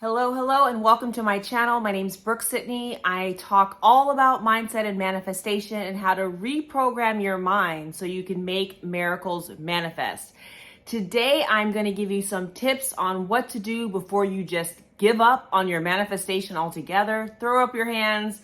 Hello, hello, and welcome to my channel. My name's Brooke-Sidney. I talk all about mindset and manifestation and how to reprogram your mind so you can make miracles manifest. Today, I'm going to give you some tips on what to do before you just give up on your manifestation altogether. Throw up your hands,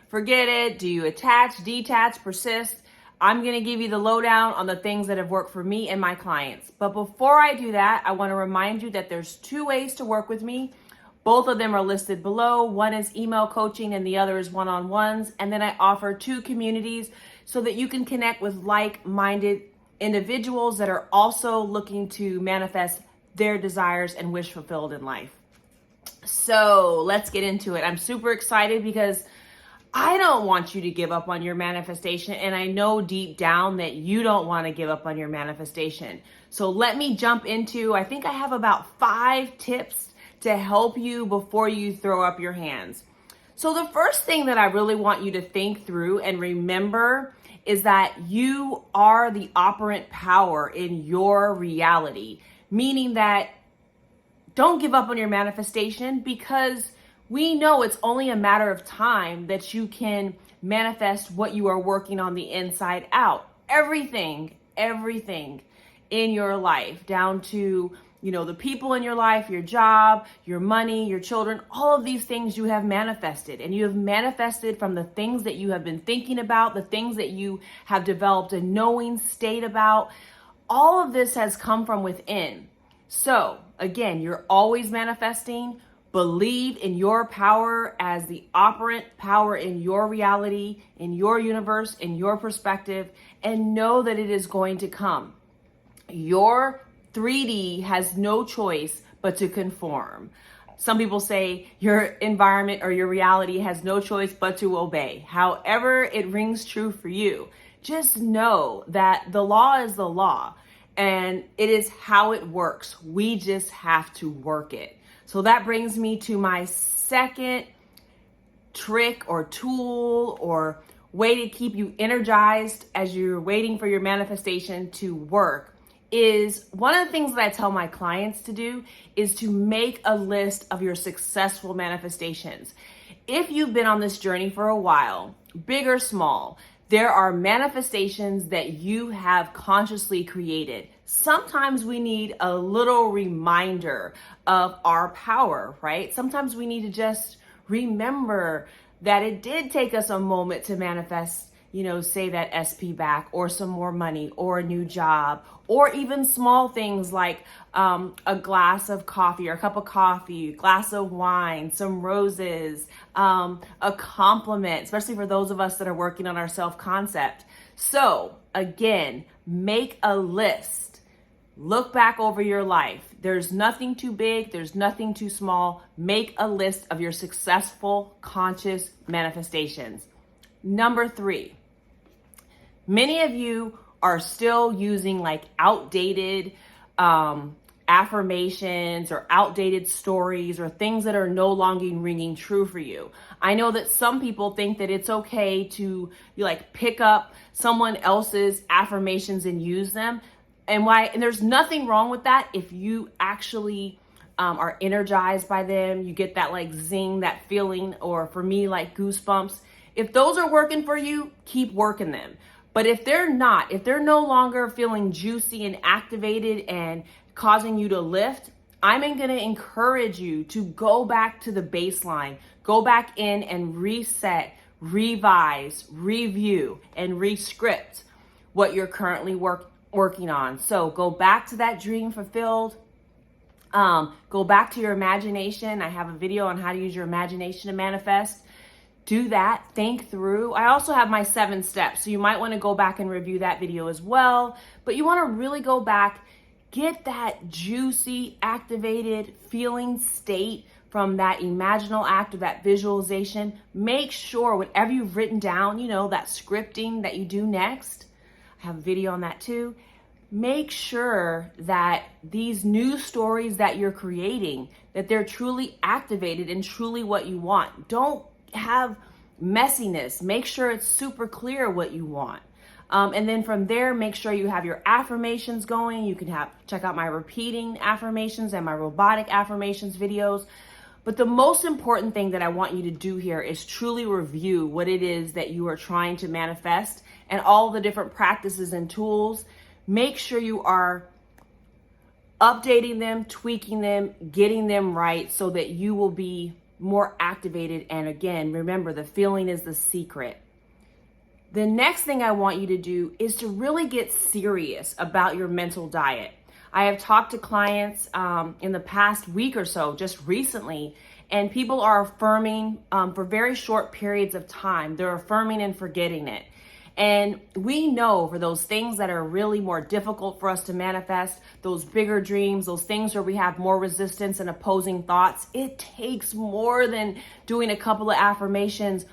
forget it. Do you attach, detach, persist? I'm going to give you the lowdown on the things that have worked for me and my clients. But before I do that, I want to remind you that there's two ways to work with me. Both of them are listed below. One is email coaching and the other is one-on-ones. And then I offer two communities so that you can connect with like-minded individuals that are also looking to manifest their desires and wish fulfilled in life. So let's get into it. I'm super excited because I don't want you to give up on your manifestation. And I know deep down that you don't want to give up on your manifestation. So let me jump into, I think I have about 5 tips to help you before you throw up your hands. So the first thing that I really want you to think through and remember is that you are the operant power in your reality, meaning that don't give up on your manifestation because we know it's only a matter of time that you can manifest what you are working on the inside out. Everything in your life, down to the people in your life, your job, your money, your children, all of these things you have manifested. And you have manifested from the things that you have been thinking about, the things that you have developed a knowing state about. All of this has come from within. So again, you're always manifesting. Believe in your power as the operant power in your reality, in your universe, in your perspective, and know that it is going to come. Your 3D has no choice but to conform. Some people say your environment or your reality has no choice but to obey. However it rings true for you, just know that the law is the law and it is how it works. We just have to work it. So that brings me to my second trick or tool or way to keep you energized as you're waiting for your manifestation to work. Is one of the things that I tell my clients to do is to make a list of your successful manifestations. If you've been on this journey for a while, big or small, there are manifestations that you have consciously created. Sometimes we need a little reminder of our power, right? Sometimes we need to just remember that it did take us a moment to manifest, say that SP back or some more money or a new job, or even small things like a glass of coffee or a cup of coffee, glass of wine, some roses, a compliment, especially for those of us that are working on our self-concept. So again, make a list. Look back over your life. There's nothing too big. There's nothing too small. Make a list of your successful conscious manifestations. Number 3, many of you are still using outdated affirmations or outdated stories or things that are no longer ringing true for you. I know that some people think that it's okay to pick up someone else's affirmations and use them. And there's nothing wrong with that if you actually are energized by them. You get that zing, that feeling, or for me, goosebumps. If those are working for you, keep working them. But if they're not, if they're no longer feeling juicy and activated and causing you to lift, I'm going to encourage you to go back to the baseline, go back in and reset, revise, review, and re-script what you're currently working on. So go back to that dream fulfilled. Go back to your imagination. I have a video on how to use your imagination to manifest. Do that, think through. I also have my 7 steps, so you might want to go back and review that video as well. But you want to really go back, get that juicy, activated feeling state from that imaginal act or that visualization. Make sure whatever you've written down, that scripting that you do next, I have a video on that too. Make sure that these new stories that you're creating, that they're truly activated and truly what you want. Don't have messiness. Make sure it's super clear what you want. And then from there, make sure you have your affirmations going. You can check out my repeating affirmations and my robotic affirmations videos. But the most important thing that I want you to do here is truly review what it is that you are trying to manifest and all the different practices and tools. Make sure you are updating them, tweaking them, getting them right so that you will be more activated. And again, remember, the feeling is the secret. The next thing I want you to do is to really get serious about your mental diet. I have talked to clients in the past week or so, just recently, and people are affirming for very short periods of time. They're affirming and forgetting it. And we know for those things that are really more difficult for us to manifest, those bigger dreams, those things where we have more resistance and opposing thoughts, it takes more than doing a couple of affirmations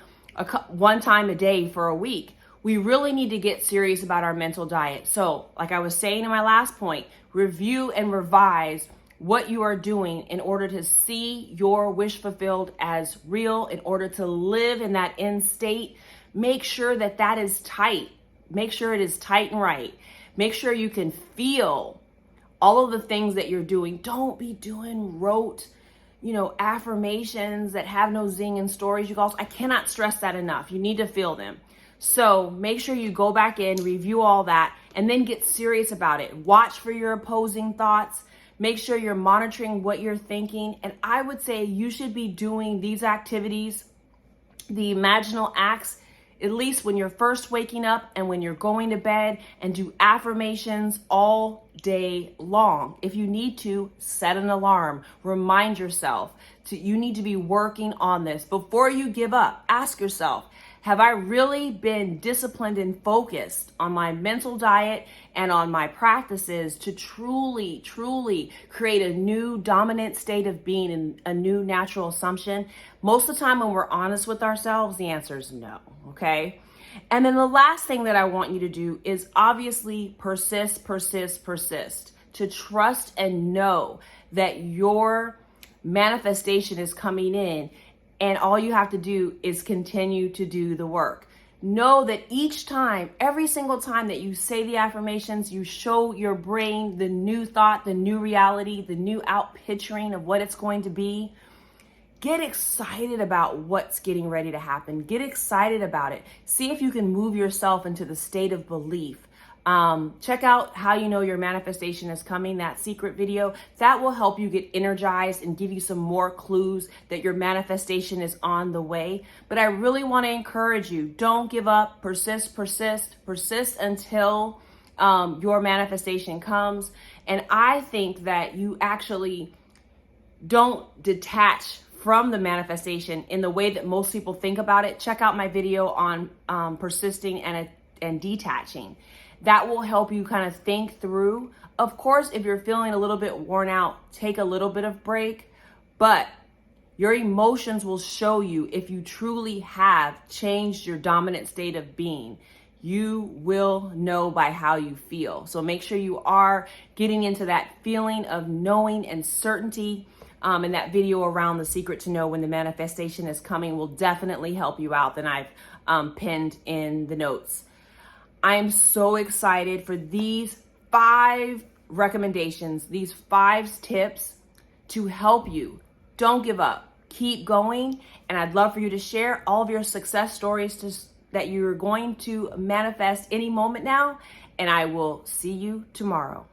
one time a day for a week. We really need to get serious about our mental diet. So, like I was saying in my last point, review and revise what you are doing in order to see your wish fulfilled as real, in order to live in that end state. Make sure that that is tight. Make sure it is tight and right. Make sure you can feel all of the things that you're doing. Don't be doing rote, affirmations that have no zing and stories. You guys, I cannot stress that enough. You need to feel them. So make sure you go back in, review all that, and then get serious about it. Watch for your opposing thoughts. Make sure you're monitoring what you're thinking. And I would say you should be doing these activities, the imaginal acts, at least when you're first waking up and when you're going to bed, and do affirmations all day long. If you need to, set an alarm. Remind yourself you need to be working on this. Before you give up, ask yourself, have I really been disciplined and focused on my mental diet and on my practices to truly, truly create a new dominant state of being and a new natural assumption? Most of the time when we're honest with ourselves, the answer is no, okay? And then the last thing that I want you to do is obviously persist. To trust and know that your manifestation is coming in. And all you have to do is continue to do the work. Know that each time, every single time that you say the affirmations, you show your brain the new thought, the new reality, the new outpicturing of what it's going to be. Get excited about what's getting ready to happen. Get excited about it. See if you can move yourself into the state of belief. Check out how you know your manifestation is coming, that secret video. That will help you get energized and give you some more clues that your manifestation is on the way. But I really want to encourage you, don't give up, persist until your manifestation comes. And I think that you actually don't detach from the manifestation in the way that most people think about it. Check out my video on persisting and detaching. That will help you kind of think through. Of course, if you're feeling a little bit worn out, take a little bit of break, but your emotions will show you if you truly have changed your dominant state of being. You will know by how you feel. So make sure you are getting into that feeling of knowing and certainty. And that video around the secret to know when the manifestation is coming will definitely help you out. That I've pinned in the notes. I am so excited for these 5 recommendations, these 5 tips to help you. Don't give up. Keep going. And I'd love for you to share all of your success stories that you're going to manifest any moment now. And I will see you tomorrow.